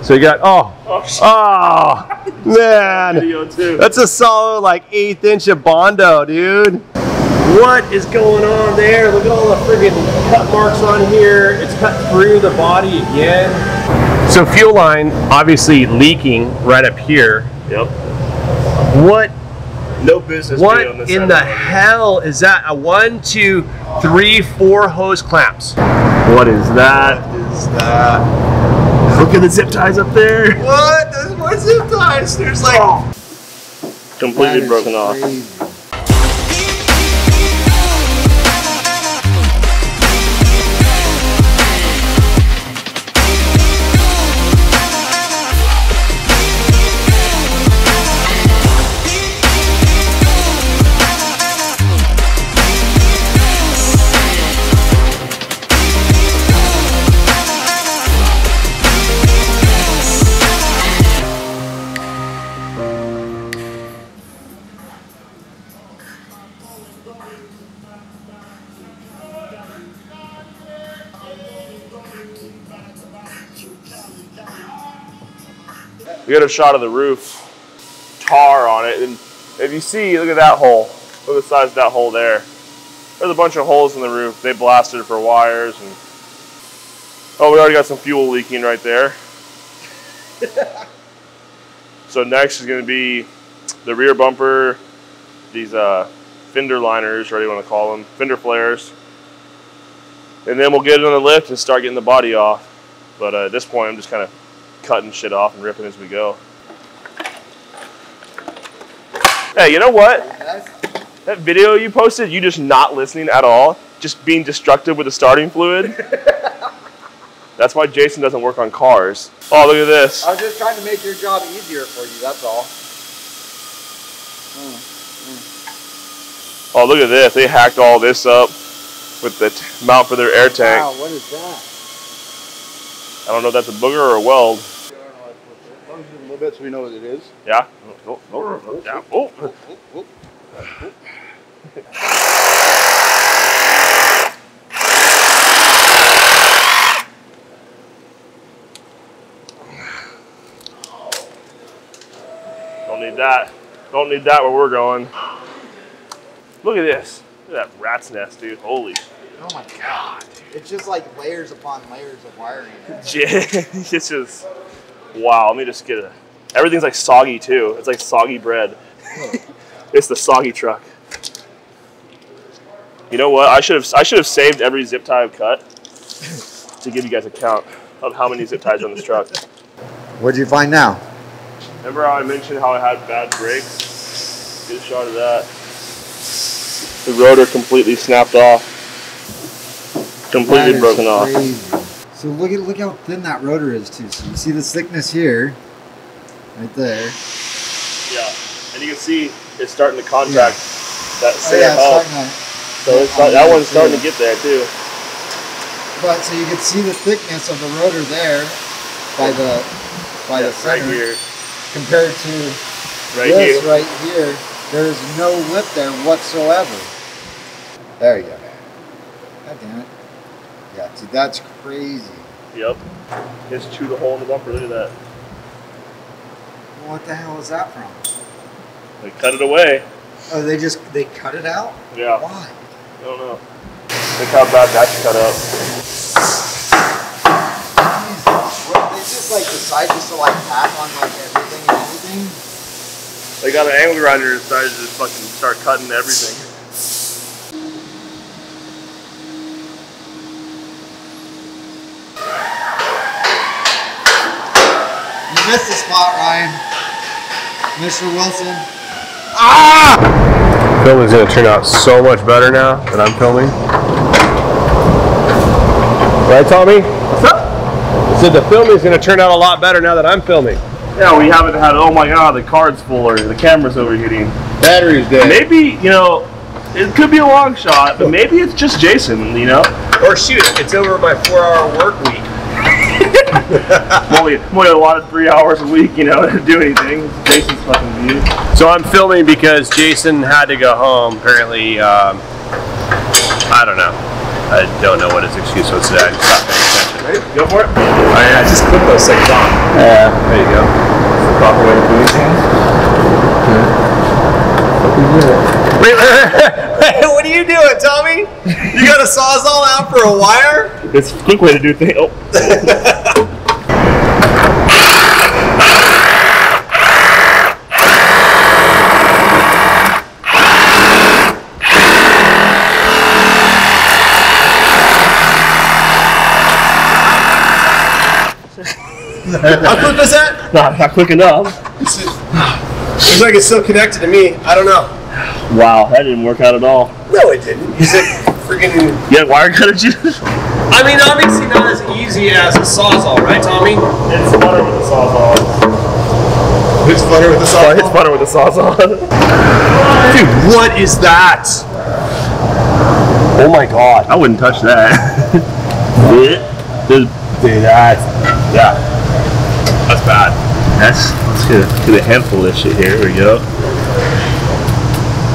So you got, man, that's a solid like 1/8 inch of Bondo, dude. What is going on there? Look at all the friggin' cut marks on here. It's cut through the body again. So fuel line obviously leaking right up here. Yep. What? No business. What in the hell is that? A 1, 2, 3, 4 hose clamps. What is that? What is that? Look at the zip ties up there. What? There's more zip ties. There's like completely broken off. We got a shot of the roof, tar on it, and if you see, look at that hole. Look at the size of that hole there. There's a bunch of holes in the roof. They blasted it for wires, and oh, we already got some fuel leaking right there. So next is going to be the rear bumper, these fender liners, whatever you want to call them, fender flares, and then we'll get it on the lift and start getting the body off. But at this point, I'm just kind of cutting shit off and ripping as we go. Hey, you know what? That video you posted, you just not listening at all, just being destructive with the starting fluid. That's why Jason doesn't work on cars. Oh, look at this. I was just trying to make your job easier for you, that's all. Oh, look at this. They hacked all this up with the mount for their air tank. Wow, what is that? I don't know if that's a booger or a weld. A little bit so we know what it is. Yeah? Don't need that. Don't need that where we're going. Look at this. Look at that rat's nest, dude. Holy. Oh my God. It's just like layers upon layers of wiring. It's just, wow. Let me just get it. Everything's like soggy too. It's like soggy bread. It's the soggy truck. You know what? I should have saved every zip tie I've cut to give you guys a count of how many zip ties are on this truck. What'd you find now? Remember how I mentioned how I had bad brakes? Get a shot of that. The rotor completely snapped off. Completely broken off. So look how thin that rotor is too. So you see the thickness here, right there. Yeah, and you can see it's starting to contract that same So it's that one's starting to get there too. But so you can see the thickness of the rotor there by the center, right here, compared to this right here. There's no lip there whatsoever. There you go. God damn it. Yeah, dude, that's crazy. Yep. Just chewed a hole in the bumper. Look at that. What the hell is that from? They cut it away. Oh, they cut it out? Yeah. Why? I don't know. Look how bad that's cut up. Jesus. What, they just like decide just to like pack on like everything and anything? They got an angle grinder and decided to just fucking start cutting everything. You missed the spot, Ryan. Mr. Wilson. Ah! Filming's gonna turn out so much better now that I'm filming. Right, Tommy? What's up? I said the filming's gonna turn out a lot better now that I'm filming. Yeah, we haven't had, oh my God, the card's full or the camera's overheating. Battery's dead. Maybe, you know, it could be a long shot, but maybe it's just Jason, you know? Or shoot, it's over my 4-hour work week. I'm only allotted 3 hours a week, you know, to do anything. Jason's fucking view. So I'm filming because Jason had to go home. Apparently, I don't know. I don't know what his excuse was today. I just stopped paying attention. Ready? Go for it. I just put those things on. Yeah, there you go. That's the proper way to do things. Wait, what are you doing, Tommy? You got a Sawzall out for a wire? It's a quick way to do things. Oh. How quick was that? Not quick enough. Looks like it's still connected to me. I don't know. Wow, that didn't work out at all. No, it didn't. Is it freaking... You had wire cut at you? I mean, obviously not as easy as a Sawzall, right, Tommy? It's funner with the Sawzall. It's funner with the Sawzall? It's funner with the Sawzall. Dude, what is that? Oh my god. I wouldn't touch that. Dude, that's... Yeah. That's bad. Let's get a handful of this shit here. Here we go.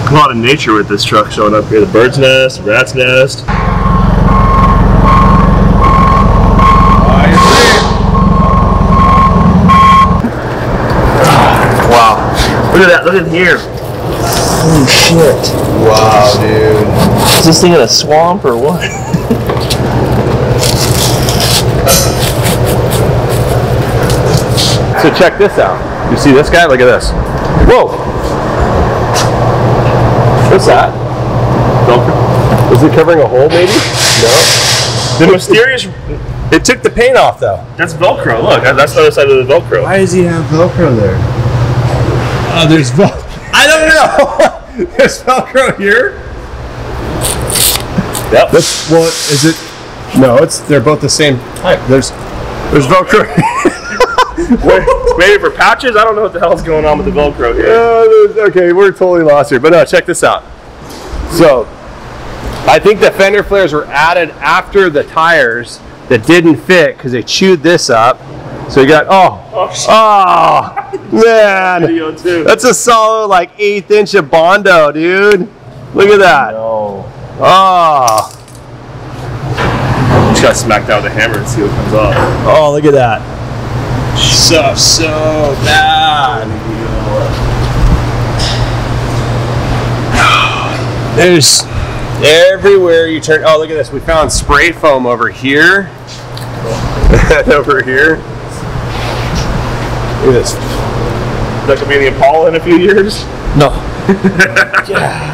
A lot of nature with this truck showing up here. The bird's nest, the rat's nest. Wow. Look at that. Look at here. Holy shit. Wow, dude. Is this thing in a swamp or what? So check this out. You see this guy? Look at this. Whoa. What's that? Velcro? Is it covering a hole maybe? No. The mysterious... It took the paint off though. That's Velcro. Look, that's the other side of the Velcro. Why does he have Velcro there? There's Velcro. I don't know. There's Velcro here. Yep. Well, is it? No, they're both the same type. There's Velcro. Maybe for pouches? I don't know what the hell's going on with the Velcro here. Okay, we're totally lost here. But no, check this out. So, I think the fender flares were added after the tires that didn't fit because they chewed this up. So you got, oh man, that's a solid like 1/8 inch of Bondo, dude. Look at that. No. Oh. Just gotta smack down with a hammer and see what comes off. Oh, look at that. So bad. There's everywhere you turn. Oh, look at this. We found spray foam over here. And over here. Look at this. That could be the Impala in a few years. No.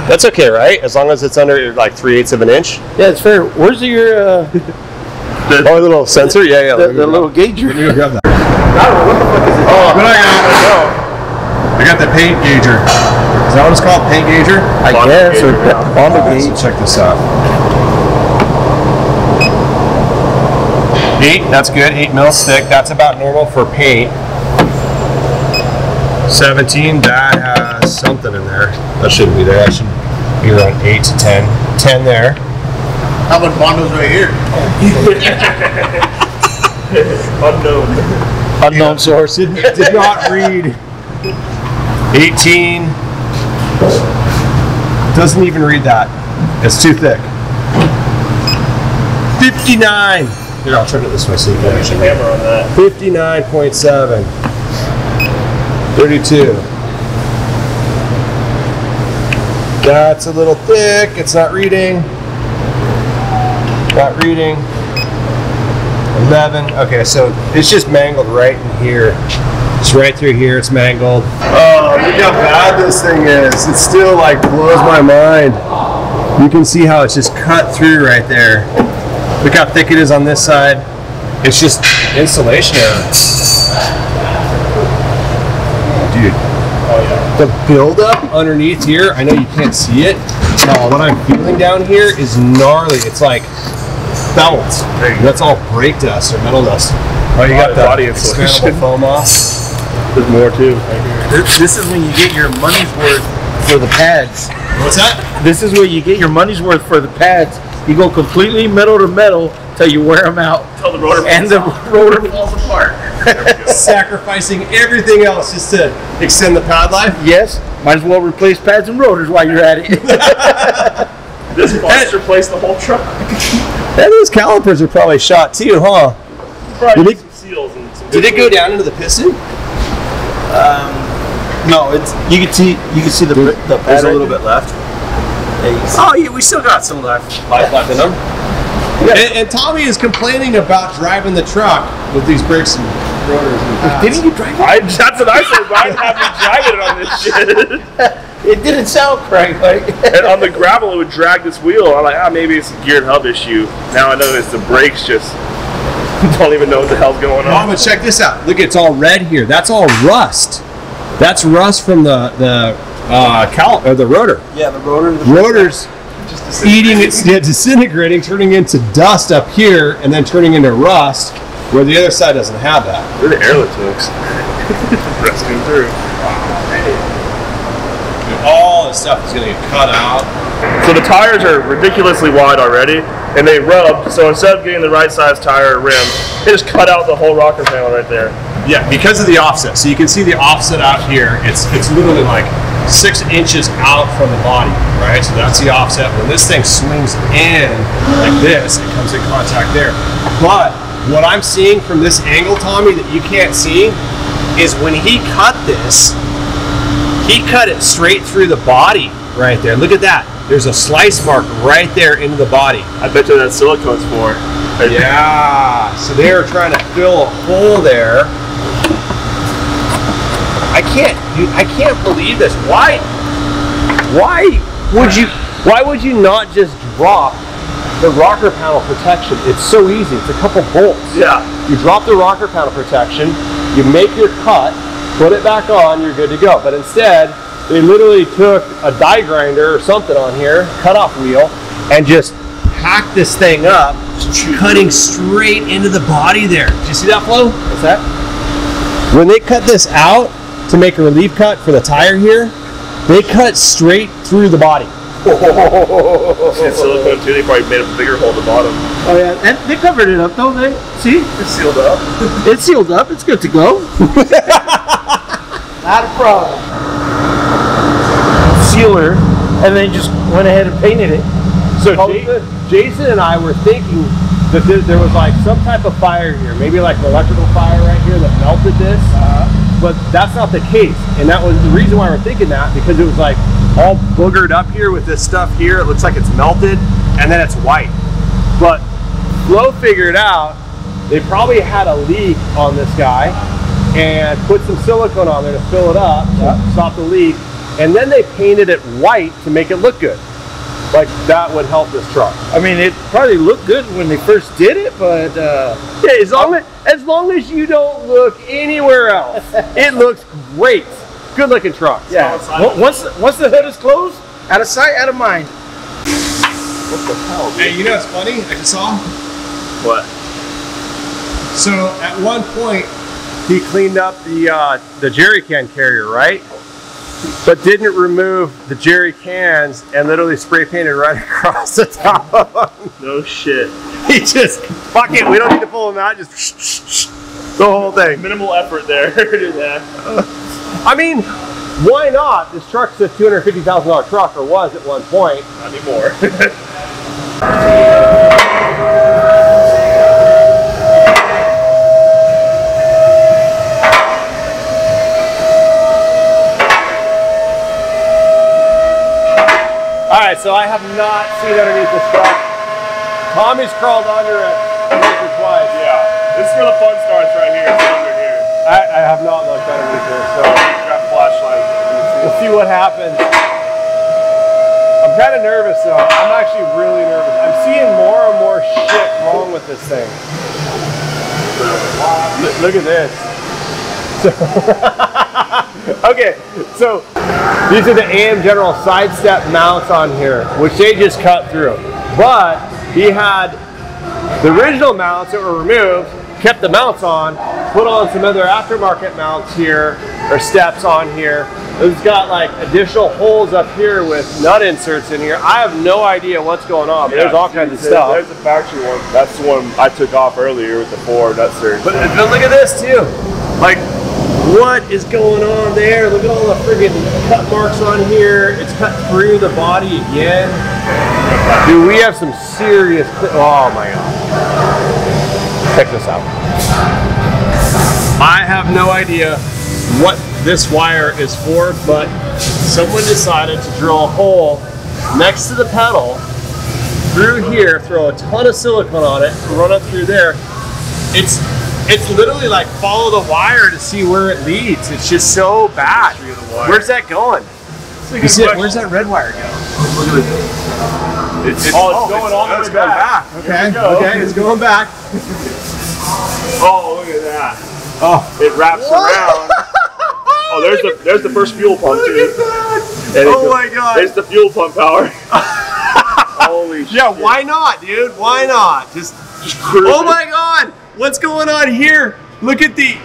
That's okay, right? As long as it's under like 3/8 of an inch. Yeah, it's fair. Where's your Oh, a little sensor? Yeah. the little gauger? Let me go grab that. I don't know what the fuck is it. Oh, but I got the paint gauger. Is that what it's called? Paint gauger? I guess, or Bondo So gauge. check this out. 8, that's good. 8 mils thick. That's about normal for paint. 17, that has something in there. That shouldn't be there. That should be around 8 to 10. 10 there. How about Bondo's right here? Unknown source. Did not read. 18. Doesn't even read that. It's too thick. 59. Here, I'll turn it this way so you can Use a hammer on that. 59.7. 32. That's a little thick. It's not reading. Not reading. 11. Okay, so it's just mangled right in here. It's right through here. It's mangled. Oh, look how bad this thing is. It still like blows my mind. You can see how it's just cut through right there. Look how thick it is on this side. It's just insulation error. Dude, the buildup underneath here, I know you can't see it. What I'm feeling down here is gnarly. It's like felt. That's all brake dust or metal dust. Oh, you got the body insulation. expandable foam off. There's more too. This is when you get your money's worth for the pads. What's that? This is where you get your money's worth for the pads. You go completely metal to metal till you wear them out. Until the rotor and the rotor falls apart. Sacrificing everything else just to extend the pad life? Yes, might as well replace pads and rotors while you're at it. This parts replace the whole truck. And those calipers are probably shot too, huh? Probably You some seals and some Did it go down into the piston? No, it's you can see the There's a little bit left. Oh yeah, we still got some left in them. And Tommy is complaining about driving the truck with these brakes and rotors. Didn't you drive it? That's what I said. Ryan had me driving it on this shit. It didn't sound right. And on the gravel, it would drag this wheel. I'm like, maybe it's a geared hub issue. Now I know it's the brakes just don't even know what the hell's going on. Oh, but check this out. Look, it's all red here. That's all rust. That's rust from the rotor. Yeah, the rotor. Rotor's just eating it, disintegrating, turning into dust up here, and then turning into rust, where the other side doesn't have that. Where the airlift hooks? Rusting through. All this stuff is going to get cut out. So the tires are ridiculously wide already, and they rubbed. So instead of getting the right size tire or rim, they just cut out the whole rocker panel right there. Yeah, because of the offset. So you can see the offset out here. It's literally like 6 inches out from the body, right? So that's the offset. When this thing swings in like this, it comes in contact there. But what I'm seeing from this angle, Tommy, that you can't see, is when he cut this, he cut it straight through the body right there. Look at that. There's a slice mark right there into the body. I bet you that silicone's for. Yeah, so they were trying to fill a hole there. I can't believe this. Why would you not just drop the rocker panel protection? It's so easy. It's a couple bolts. Yeah. You drop the rocker panel protection, you make your cut, put it back on, you're good to go. But instead, they literally took a die grinder or something on here, cutoff wheel, and just hacked this thing up, cutting straight into the body there. Did you see that, Flo? What's that? When they cut this out to make a relief cut for the tire here, they cut straight through the body. And silicone too, they probably made a bigger hole at the bottom. Oh yeah, and they covered it up, don't they? See? It's sealed up. It's sealed up, it's good to go. Not a problem. Sealer, and then just went ahead and painted it. So Jason and I were thinking that there was like some type of fire here, maybe like an electrical fire right here that melted this, but that's not the case. And that was the reason why we're thinking that, because it was like all boogered up here with this stuff here. It looks like it's melted, and then it's white. But Flo figured out they probably had a leak on this guy and put some silicone on there to fill it up, to stop the leak, and then they painted it white to make it look good. Like that would help this truck. I mean, it probably looked good when they first did it, but yeah, as long as you don't look anywhere else, it looks great. Good looking truck. Yeah. Once the hood is closed, out of sight, out of mind. What the hell? Hey, you know what's funny? I just saw. What? So at one point, he cleaned up the jerry can carrier, right? But didn't remove the jerry cans and literally spray painted right across the top of them. No shit. He just, fuck it, we don't need to pull them out, just the whole thing. Minimal effort there. Yeah. I mean, why not? This truck's a $250,000 truck, or was at one point. Not anymore. All right, so I have not seen underneath this truck. Tommy's crawled under it once or twice. Yeah, this is where the fun starts right here. It's under here. I have not looked underneath here, so Grab a flashlight. we'll see what happens. I'm kind of nervous though. I'm actually really nervous. I'm seeing more and more shit wrong with this thing. Look at this. Okay, so these are the AM General side step mounts on here, which they just cut through. But he had the original mounts that were removed, kept the mounts on, put on some other aftermarket mounts here, or steps on here. It's got like additional holes up here with nut inserts in here. I have no idea what's going on, but there's all kinds of stuff. There's the factory one. That's the one I took off earlier with the 4 nut inserts. But look at this too. Like, what is going on there? Look at all the friggin' cut marks on here. It's cut through the body again. Dude, we have some serious, oh my God. Check this out. I have no idea what this wire is for, but someone decided to drill a hole next to the pedal through here, throw a ton of silicone on it, run it through there. It's literally like follow the wire to see where it leads. It's just so bad. Where's that going? Where's that red wire go? Look at it. It's going all the way back. Okay, it's going back. Oh, look at that. Oh, it wraps around. Oh, there's the first fuel pump too. Look at that. Oh my God. There's the fuel pump power. Holy shit. Yeah, why not, dude? Why not? Just oh my God. What's going on here? Look at the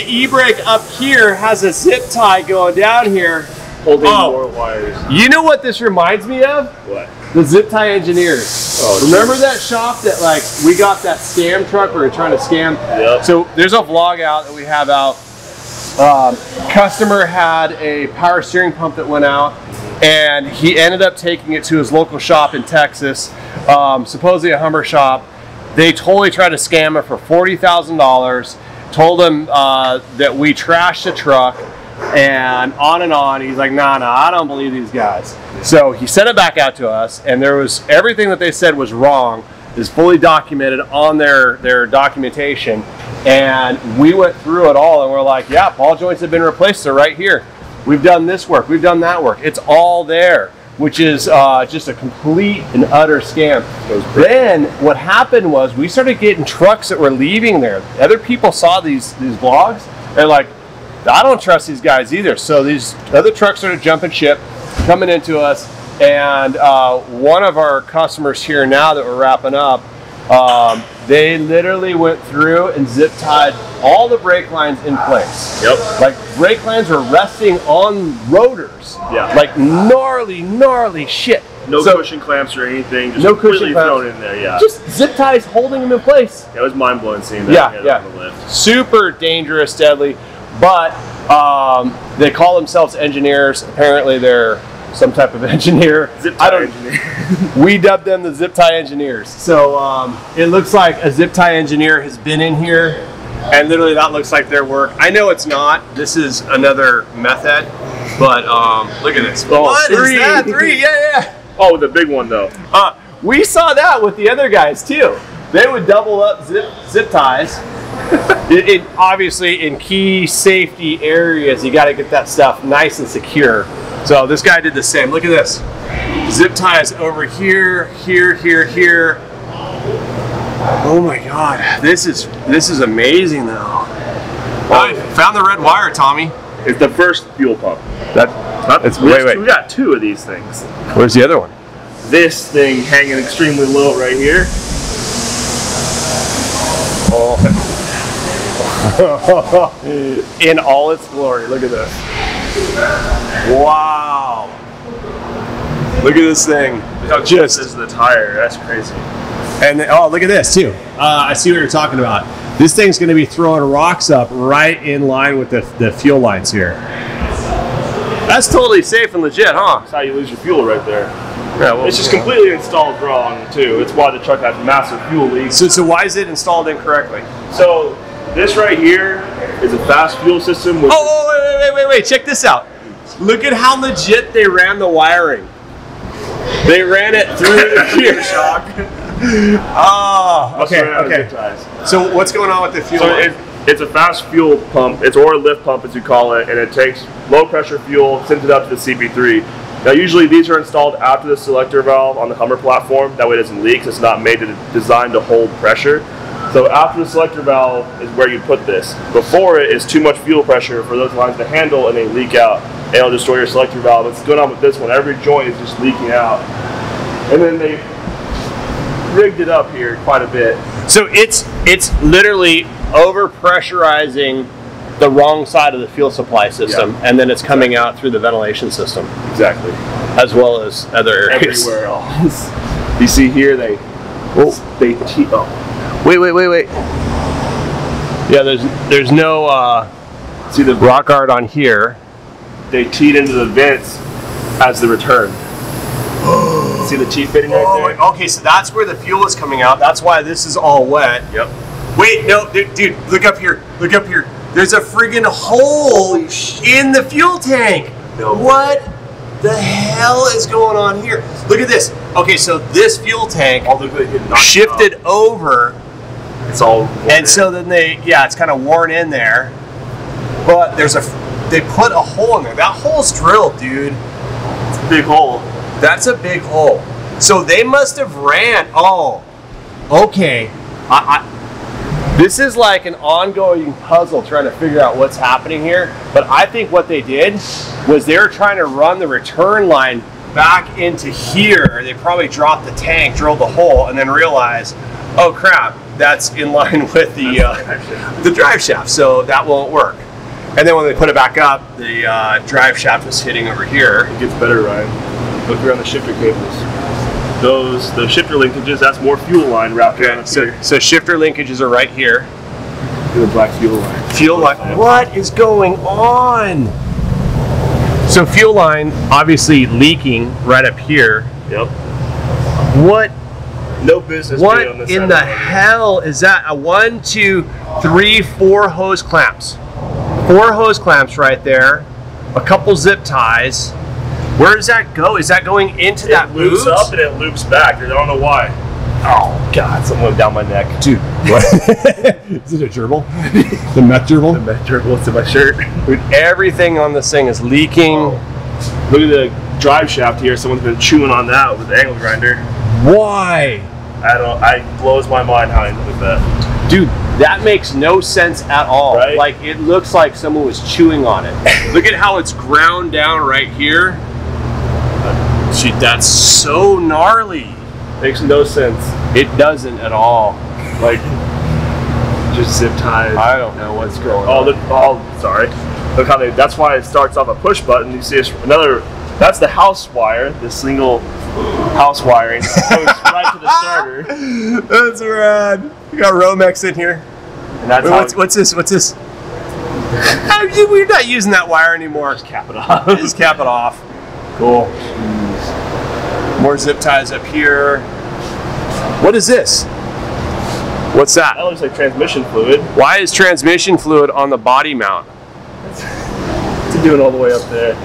e-brake up here has a zip tie going down here. Holding more wires. You know what this reminds me of? What? The zip tie engineers. Oh, remember that shop that like we got that scam truck we were trying to scam? Yep. So there's a vlog out that we have out. Customer had a power steering pump that went out, and he ended up taking it to his local shop in Texas, supposedly a Hummer shop. They totally tried to scam him for $40,000. Told him that we trashed the truck. And on. He's like, nah, I don't believe these guys. So he sent it back out to us, and there was everything that they said was wrong is fully documented on their documentation. And we went through it all, and we're like, yeah, ball joints have been replaced. They're right here. We've done this work. We've done that work. It's all there, which is just a complete and utter scam. Then what happened was we started getting trucks that were leaving there. Other people saw these vlogs. They're like, I don't trust these guys either. So these other trucks started jumping ship, coming into us, and one of our customers here now that we're wrapping up, they literally went through and zip tied all the brake lines in place. Yep. Like brake lines were resting on rotors. Yeah. Like gnarly shit. No cushion clamps or anything. Just no completely cushion clamps. thrown in there. Yeah. Just zip ties holding them in place. Yeah, it was mind blowing seeing that. Yeah. On the lift. Super dangerous, deadly. But they call themselves engineers. Apparently they're some type of engineer. Zip tie engineer. We dubbed them the zip tie engineers. So it looks like a zip tie engineer has been in here, and literally that looks like their work. I know it's not. This is another method, but look at this. Oh, what is that? 3, yeah. Oh, the big one though. We saw that with the other guys too. They would double up zip ties. Obviously in key safety areas, you got to get that stuff nice and secure. So this guy did the same. Look at this. Zip ties over here. Oh my God, this is amazing though. I found the red wire, Tommy. It's the first fuel pump. Wait. We got 2 of these things. Where's the other one? This thing hanging extremely low right here. In all its glory. Look at this. Wow. Look at this thing. This is the tire. That's crazy. And look at this too. I see what you're talking about. This thing's going to be throwing rocks up right in line with the fuel lines here. That's totally safe and legit, huh? That's how you lose your fuel right there. Yeah, well, it's just completely installed wrong too. It's why the truck has massive fuel leaks. So why is it installed incorrectly? So this right here is a fast fuel system. With Wait! Check this out. Look at how legit they ran the wiring. They ran it through here. Shock. Oh, okay. So what's going on with the fuel? So it's a fast fuel pump. It's or a lift pump as you call it, and it takes low pressure fuel, sends it up to the CP3. Now usually these are installed after the selector valve on the Hummer platform. That way it doesn't leak. 'Cause it's not designed to hold pressure. So after the selector valve is where you put this. Before it is too much fuel pressure for those lines to handle, and they leak out. And it'll destroy your selector valve. What's going on with this one? Every joint is just leaking out. And then they rigged it up here quite a bit. So it's literally over pressurizing the wrong side of the fuel supply system, and then it's coming out through the ventilation system. Exactly. As well as other areas. Everywhere else. You see here Wait. Yeah, there's no see the rock art on here. They teed into the vents as the return. See the teeth fitting right there? Okay, so that's where the fuel is coming out. That's why this is all wet. Yep. Wait, no, dude, look up here. Look up here. there's a friggin' hole in the fuel tank. No what the hell is going on here? Look at this. Okay, so this fuel tank shifted over. It's all and so then it's kind of worn in there. But they put a hole in there. That hole's drilled, dude. It's a big hole. That's a big hole. So they must have ran. Oh, okay. This is like an ongoing puzzle trying to figure out what's happening here. But I think what they did was they were trying to run the return line back into here. They probably dropped the tank, drilled the hole, and then realized, oh crap, that's in line with the drive shaft. So that won't work. And then when they put it back up, the drive shaft was hitting over here. It gets better, Ryan. Look around the shifter cables. The shifter linkages, that's more fuel line wrapped around here. So shifter linkages are right here. The black fuel line. Fuel line. What is going on? So fuel line obviously leaking right up here. Yep. What? No business. What in the hell is that? A 1, 2, 3, 4 hose clamps. 4 hose clamps right there. A couple zip ties. Where does that go? Is that going into that boot? It loops up and it loops back. I don't know why. Oh God, something went down my neck. Dude, what? Is it a gerbil? The meth gerbil? The meth gerbil, it's in my shirt. Dude, everything on this thing is leaking. Oh. Look at the drive shaft here. Someone's been chewing on that with the angle grinder. Why? It blows my mind how I ended with that. Dude, that makes no sense at all. Right? Like, it looks like someone was chewing on it. Look at how it's ground down right here. Dude, that's so gnarly. Makes no sense. It doesn't at all. Like, just zip ties. I don't know what's going on. Sorry. Look how that's why it starts off a push button. You see that's the house wire, the single house wiring. Goes right to the starter. That's rad. You got Romex in here. And that's what's this? We're not using that wire anymore. Just cap it off. Just cap it off. Cool. More zip ties up here. What is this? What's that? That looks like transmission fluid. Why is transmission fluid on the body mount? It's doing all the way up there.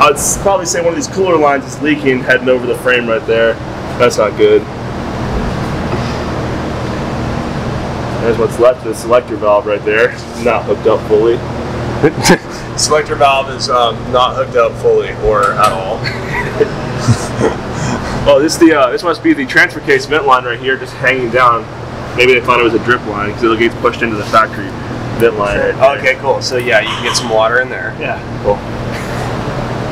I'd probably say one of these cooler lines is leaking, heading over the frame right there. That's not good. There's what's left of the selector valve right there. Not hooked up fully. Selector valve is not hooked up fully or at all. Oh, this must be the transfer case vent line right here, just hanging down. Maybe they thought it was a drip line because it gets pushed into the factory vent line. Right okay, cool. So yeah, you can get some water in there. Yeah, cool.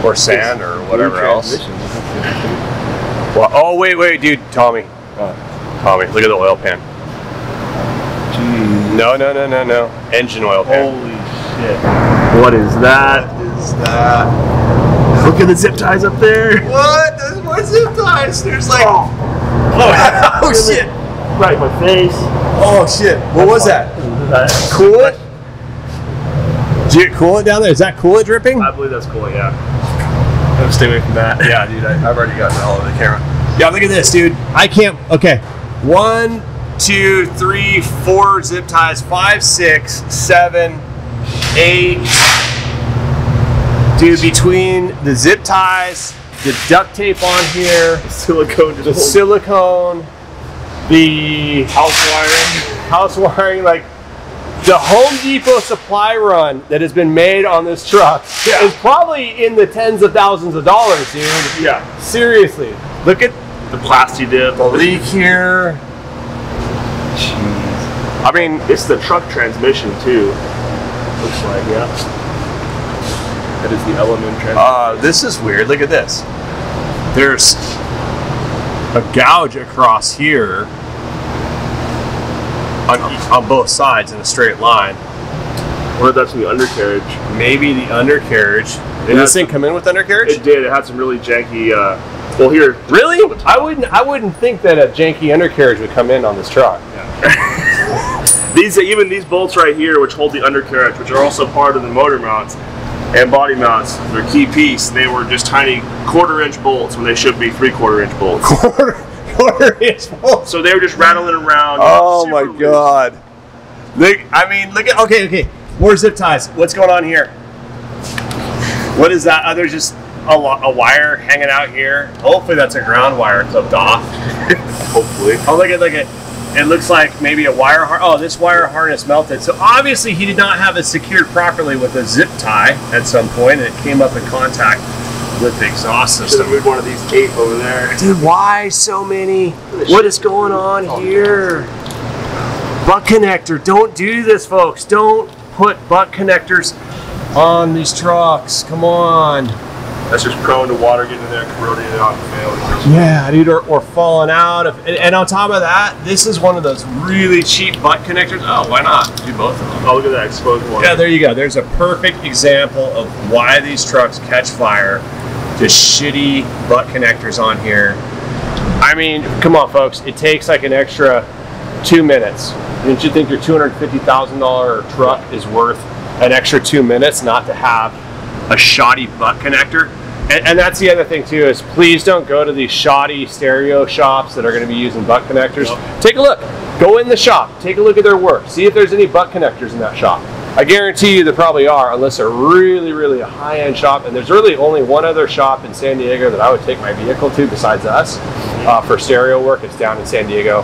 Or sand or whatever else. Well, oh wait, dude, Tommy. Tommy, look at the oil pan. Jeez. No. Engine oil pan. Holy shit. What is that? Look at the zip ties up there. What? There's more zip ties. There's like. Oh shit. Right in my face. Oh shit. What was that? Coolant? Did you get coolant down there? Is that coolant dripping? I believe that's coolant, yeah. I'm stay away from that. Yeah, dude. I've already gotten it all over the camera. Yeah, look at this, dude. I can't. Okay. 1, 2, 3, 4 zip ties. 5, 6, 7, 8. Dude, between the zip ties, the duct tape on here, the silicone, the house wiring, like the Home Depot supply run that has been made on this truck is probably in the tens of thousands of dollars, dude. Yeah. Seriously. Look at the plasti dip, the leak here. Jeez. I mean, it's the truck transmission too. Looks like, yeah. That is the element transmission. This is weird. Look at this. There's a gouge across here on both sides in a straight line. Or that's the undercarriage. Maybe the undercarriage. Did this thing come in with undercarriage? It did. It had some really janky. Well, here. Really? I wouldn't think that a janky undercarriage would come in on this truck. Yeah. Even these bolts right here, which hold the undercarriage, which are also part of the motor mounts and body mounts, they're key piece. They were just tiny 1/4-inch bolts when they should be 3/4-inch bolts. Quarter-inch bolts. So they were just rattling around. Oh my god. Look at okay. More zip ties. What's going on here? What is that? Oh, there's just a wire hanging out here. Hopefully that's a ground wire clipped off. Hopefully. Oh, look at it. It looks like maybe a wire harness. Oh, this wire harness melted. So obviously he did not have it secured properly with a zip tie at some point, and it came up in contact with the exhaust Should system. have moved one of these tape over there. Dude, why so many? What is going on here? Butt connector. Don't do this, folks. Don't put butt connectors on these trucks. Come on. That's just prone to water getting in there, corroding it out and failing. Yeah, dude, or falling out. And on top of that, this is one of those really cheap butt connectors. Oh, why not? Do both of them. Oh, look at that exposed one. Yeah, there you go. There's a perfect example of why these trucks catch fire. Just shitty butt connectors on here. I mean, come on, folks. It takes like an extra 2 minutes. Don't you think your $250,000 truck is worth an extra 2 minutes not to have a shoddy butt connector? And that's the other thing too, is please don't go to these shoddy stereo shops that are going to be using butt connectors. Nope. Take a look. Go in the shop. Take a look at their work. See if there's any butt connectors in that shop. I guarantee you there probably are, unless they're really, really a high-end shop. And there's really only one other shop in San Diego that I would take my vehicle to besides us for stereo work. It's down in San Diego.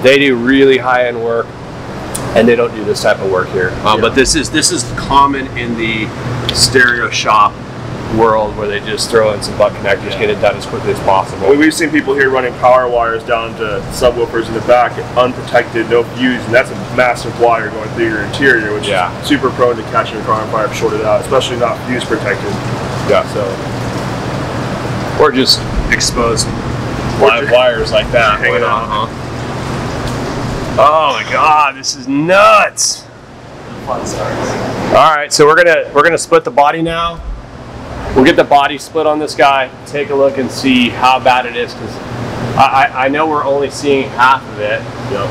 They do really high-end work, and they don't do this type of work here. But this is common in the stereo shop world, where they just throw in some butt connectors, get it done as quickly as possible. We've seen people here running power wires down to subwoofers in the back, unprotected, no fuse, and that's a massive wire going through your interior, which is super prone to catching a car on fire if shorted out, especially not fuse protected. Yeah. So, or just exposed live wires like that hanging out. Oh my God, this is nuts. Fun starts. All right, so we're gonna split the body now. We'll get the body split on this guy, take a look and see how bad it is, because I know we're only seeing half of it. Yep.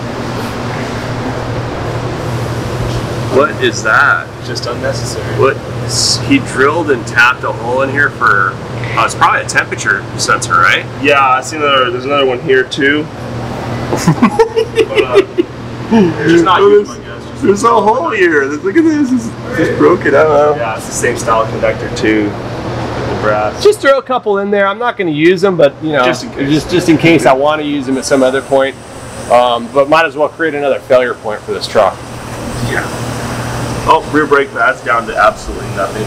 What is that? Just unnecessary. What? He drilled and tapped a hole in here for, it's probably a temperature sensor, right? Yeah, I see there's another one here too. But, just not used, I guess. There's a hole here. Look at this. It's just broken. I don't know. Yeah, it's the same style conductor too. The brass. Just throw a couple in there. I'm not going to use them, but you know, just in case I want to use them at some other point. But might as well create another failure point for this truck. Yeah. Oh, rear brake pads down to absolutely nothing.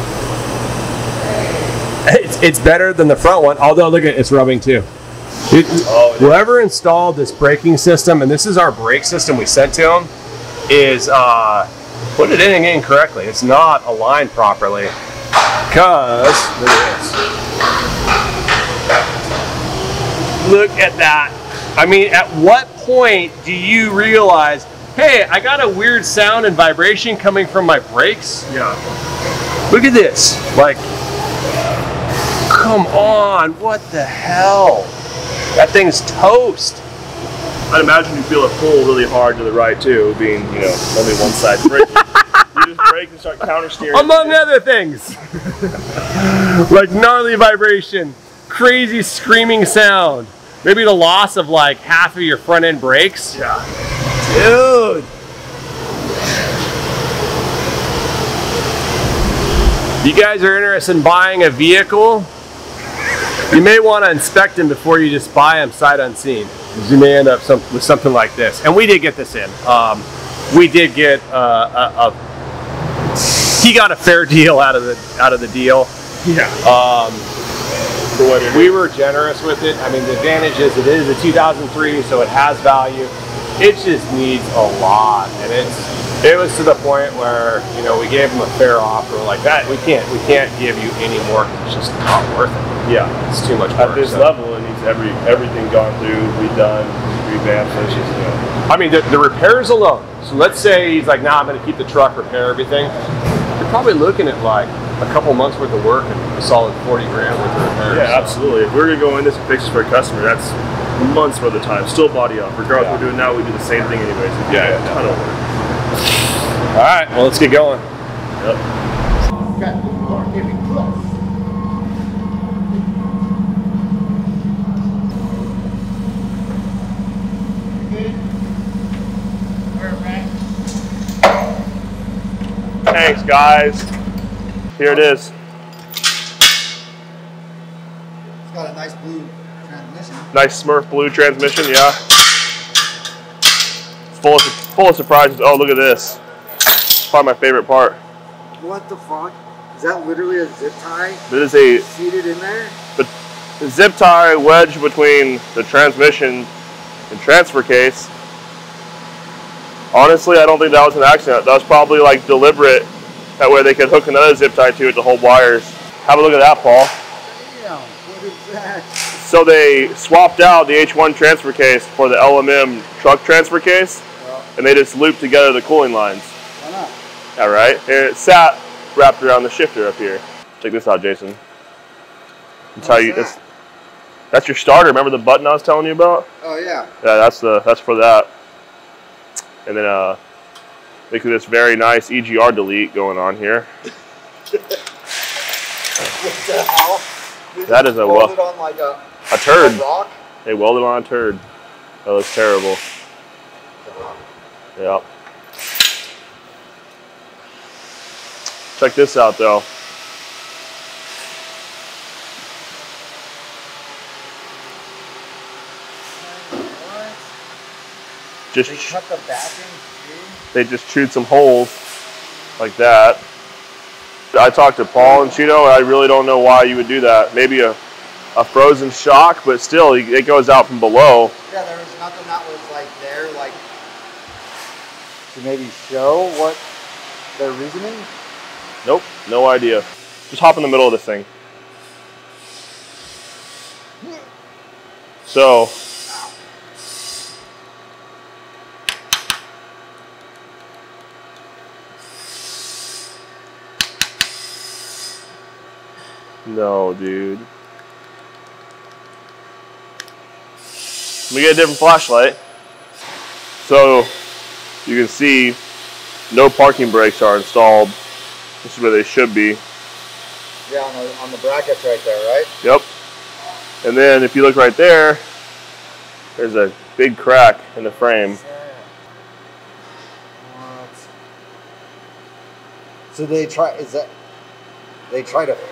It's better than the front one, although look at it's rubbing too. Whoever installed this braking system, and this is our brake system we sent to them, is put it in incorrectly. It's not aligned properly. Because look at this. Look at that. I mean, at what point do you realize, hey, I got a weird sound and vibration coming from my brakes? Yeah. Look at this. Like, come on, what the hell? That thing's toast. I'd imagine you feel it pull really hard to the right too, being, you know, only one side braking. You just brake and start counter steering. Among other things. Like gnarly vibration, crazy screaming sound, maybe the loss of like half of your front end brakes. Yeah. Dude. You guys are interested in buying a vehicle? You may want to inspect them before you just buy them sight unseen. You may end up with something like this. And we did get this in. We did get he got a fair deal out of the deal. Yeah. We were generous with it. I mean, the advantage is it is a 2003, so it has value. It just needs a lot, and it was to the point where, you know, we gave them a fair offer like that. We can't give you any more. It's just not worth it. Yeah, it's too much at work. this level. It needs everything gone through, redone, revamped. So it's just, you know. I mean, the repairs alone. So let's say he's like, nah, I'm going to keep the truck, repair everything. You're probably looking at like a couple months worth of work and a solid 40 grand worth of repairs. Yeah, absolutely. If we're going to go in this and fix this for a customer, that's months worth of time. Still body up. Regardless of what we're doing now, we do the same thing anyways. Yeah, a ton of work. All right, well, let's get going. Yep. Hey, guys. Here it is. It's got a nice blue transmission. Nice Smurf blue transmission, yeah. It's full of surprises. Oh, look at this. It's probably my favorite part. What the fuck? Is that literally a zip tie? This is a seated in there? the zip tie wedged between the transmission and transfer case. Honestly, I don't think that was an accident. That was probably like deliberate. That way they could hook another zip tie to it to hold wires. Have a look at that, Paul. Damn, what is that? So they swapped out the H1 transfer case for the LMM truck transfer case, and they just looped together the cooling lines. Why not? All right, and it sat wrapped around the shifter up here. Check this out, Jason. That's how you. That's your starter. Remember the button I was telling you about? Oh yeah. Yeah, that's for that. And then look at this very nice EGR delete going on here. What the hell? That is a welded on like a turd. A rock? They welded on a turd. That looks terrible. Yeah. Check this out though. They cut the backing too? They just chewed some holes like that. I talked to Paul and Cheeto, and I really don't know why you would do that. Maybe a frozen shock, but still, it goes out from below. Yeah, there was nothing that was like there, like to maybe show what their reasoning? Nope, no idea. Just hop in the middle of this thing. So, no, dude. Let me get a different flashlight. So, you can see no parking brakes are installed. This is where they should be. Yeah, on the brackets right there, right? Yep. And then if you look right there, there's a big crack in the frame. What? So they try to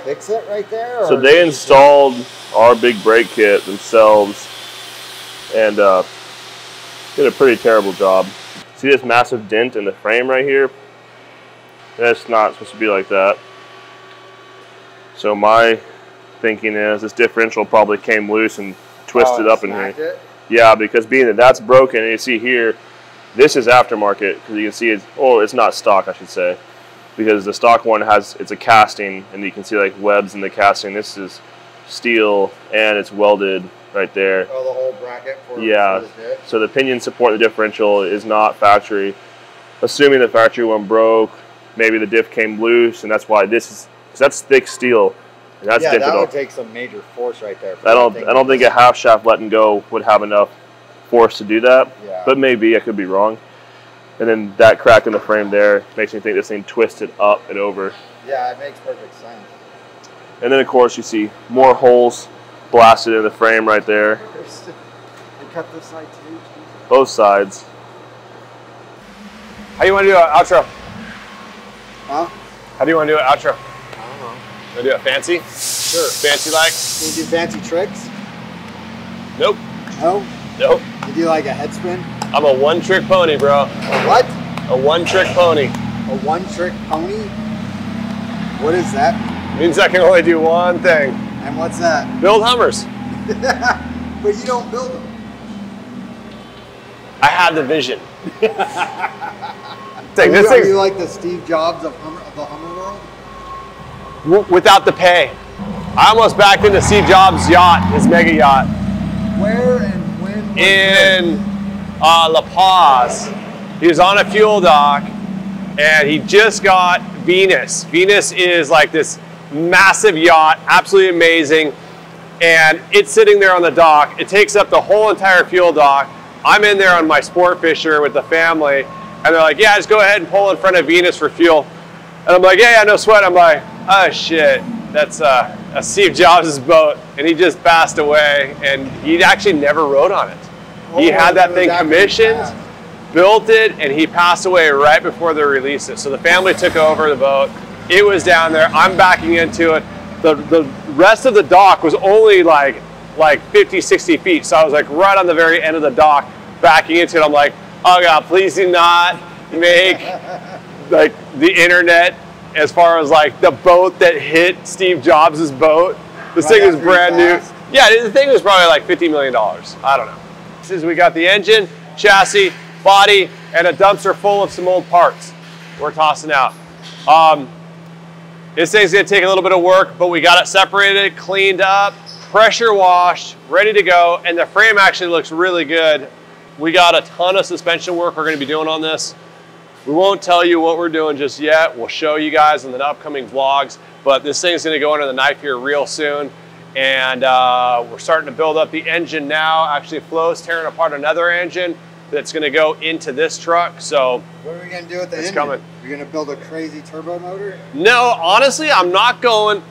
fix it right there? Or So they installed our big brake kit themselves and did a pretty terrible job. See this massive dent in the frame right here? That's not supposed to be like that. So my thinking is this differential probably came loose and twisted up in here. It? Yeah, because being that that's broken, and you see here, this is aftermarket because you can see it's not stock, I should say, because the stock one it's a casting, and you can see like webs in the casting. This is steel and it's welded right there. Oh, the whole bracket for yeah. For the diff? So the pinion support, the differential is not factory. Assuming the factory one broke, maybe the diff came loose, and that's why this is. That's thick steel, and that's yeah, that would take some major force right there. I don't think a half shaft letting go would have enough force to do that, yeah. But maybe I could be wrong. And then that crack in the frame there makes me think this thing twisted up and over. Yeah, it makes perfect sense. And then of course you see more holes blasted in the frame right there. They cut this side too. Both sides. How do you want to do an outro? Huh? How do you want to do an outro? I don't know. Want to do it fancy? Sure. Fancy like? Can you do fancy tricks? Nope. No? Nope. You do like a head spin? I'm a one-trick pony, bro. A what? A one-trick pony. A one-trick pony? What is that? Means I can only do one thing. And what's that? Build Hummers. But you don't build them. I had the vision. Are you like the Steve Jobs of the Hummer world? Without the pay. I almost backed into Steve Jobs' yacht, his mega yacht. Where and when? In La Paz. He was on a fuel dock and he just got Venus. Venus is like this massive yacht, absolutely amazing. And it's sitting there on the dock. It takes up the whole entire fuel dock. I'm in there on my sport fisher with the family, and they're like, yeah, just go ahead and pull in front of Venus for fuel. And I'm like, yeah, no sweat. I'm like, oh shit, that's Steve Jobs' boat, and he just passed away, and he actually never rode on it. He had that thing commissioned. built it, and he passed away right before they released it. So the family took over the boat. It was down there. I'm backing into it. The rest of the dock was only like 50, 60 feet. So I was like right on the very end of the dock, backing into it. I'm like, oh God, please do not make like the internet as far as like the boat that hit Steve Jobs' boat. This thing is brand new. Yeah, the thing was probably like $50 million. I don't know. This is, we got the engine, chassis, body, and a dumpster full of some old parts we're tossing out. This thing's gonna take a little bit of work, but we got it separated, cleaned up, pressure washed, ready to go, and the frame actually looks really good. We got a ton of suspension work we're gonna be doing on this. We won't tell you what we're doing just yet. We'll show you guys in the upcoming vlogs, but this thing's gonna go under the knife here real soon. And we're starting to build up the engine now. Actually, Flo's tearing apart another engine that's gonna go into this truck. So what are we gonna do with the engine? Coming. You're gonna build a crazy turbo motor? No, honestly, I'm not going.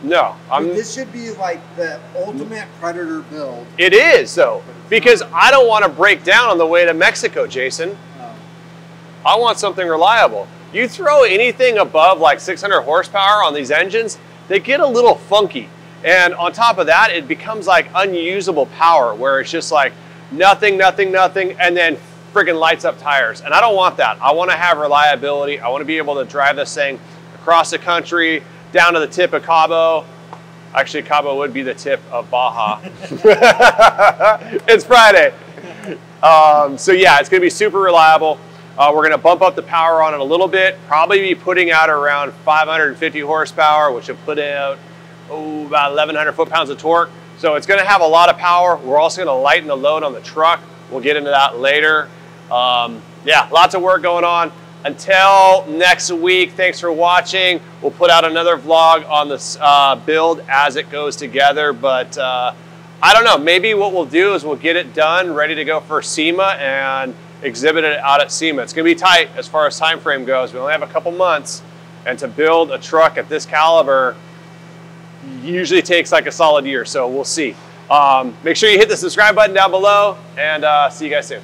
No, this should be like the ultimate Predator build. It is though, because I don't want to break down on the way to Mexico, Jason. Oh. I want something reliable. You throw anything above like 600 horsepower on these engines, they get a little funky. And on top of that, it becomes like unusable power where it's just like nothing, and then friggin' lights up tires. And I don't want that. I want to have reliability. I want to be able to drive this thing across the country, down to the tip of Cabo. Actually, Cabo would be the tip of Baja. It's Friday. So yeah, it's gonna be super reliable. We're gonna bump up the power on it a little bit, probably be putting out around 550 horsepower, which will put out about 1,100 foot-pounds of torque. So it's gonna have a lot of power. We're also gonna lighten the load on the truck. We'll get into that later. Yeah, lots of work going on. Until next week, thanks for watching. We'll put out another vlog on this build as it goes together, but I don't know, maybe what we'll do is we'll get it done, ready to go for SEMA and exhibit it out at SEMA. It's gonna be tight as far as time frame goes. We only have a couple months, and to build a truck at this caliber usually takes like a solid year, so we'll see. Make sure you hit the subscribe button down below, and see you guys soon.